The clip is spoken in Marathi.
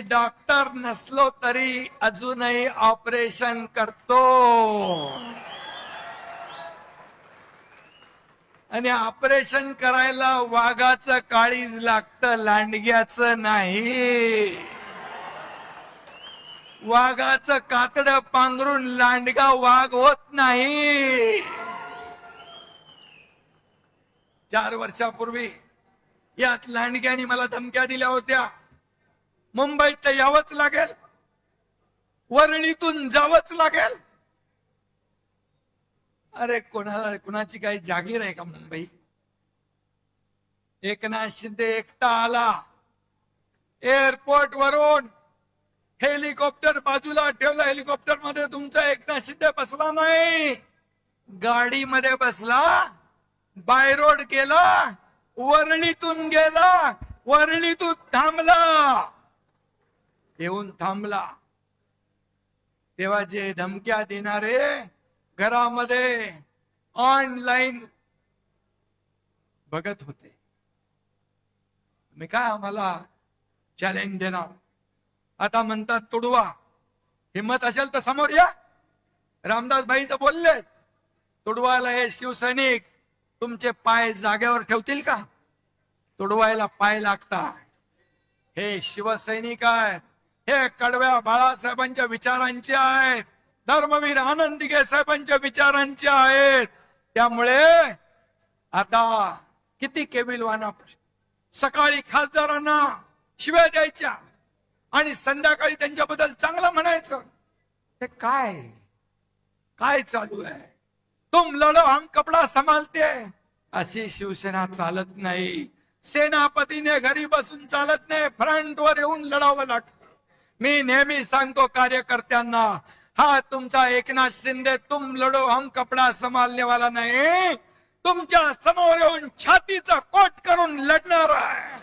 डॉक्टर नसलो तरी अजूनही ऑपरेशन करतो. आणि ऑपरेशन करायला वाघाचं काळीज लागतं, लांडग्याचं नाही. वाघाचं कातडं पांघरून लांडगा वाघ होत नाही. 4 वर्षापूर्वी यात लांडग्याने मला धमक्या दिल्या होत्या. मुंबईत यावंच लागेल, वरळीतून जावंच लागेल. अरे कोणाची काही जागीर आहे का मुंबई? एकनाथ शिंदे एकटा आला, एअरपोर्ट वरून हेलिकॉप्टर बाजूला ठेवलं. हेलिकॉप्टर मध्ये तुमचा एकनाथ शिंदे बसला नाही, गाडीमध्ये बसला, बाय रोड गेला, वरळीतून गेला, वरळीतून थांबला, येऊन थांबला. तेव्हा जे धमक्या देणारे घरामध्ये ऑनलाईन बघत होते, मी काय आम्हाला चॅलेंज देणार? आता म्हणतात तुडवा, हिम्मत असेल तर समोर या. रामदास भाईचं बोलले, तुडवायला हे शिवसैनिक तुमचे पाय जागेवर ठेवतील का? तुडवायला पाय लागतात. हे शिवसैनिक आहेत, हे कडव्या बाळासाहेबांच्या विचारांचे आहेत, धर्मवीर आनंदीगे साहेबांच्या विचारांचे आहेत. त्यामुळे आता किती केविलवाना, सकाळी खासदारांना शिव्या द्यायच्या आणि संध्याकाळी त्यांच्याबद्दल चांगलं म्हणायचं. हे काय चालू आहे? तुम लढो हम कपडा संभालते, अशी शिवसेना चालत नाही. सेनापतीने घरी बसून चालत नाही, फ्रंटवर येऊन लढावं लागतं. मी नेहमी सांगतो कार्यकर्त्यांना, हा तुमचा एकनाथ शिंदे तुम लढो हम कपडा संभालने वाला नाही, तुमच्या समोर येऊन छातीचा कोट करून लढणार आहे.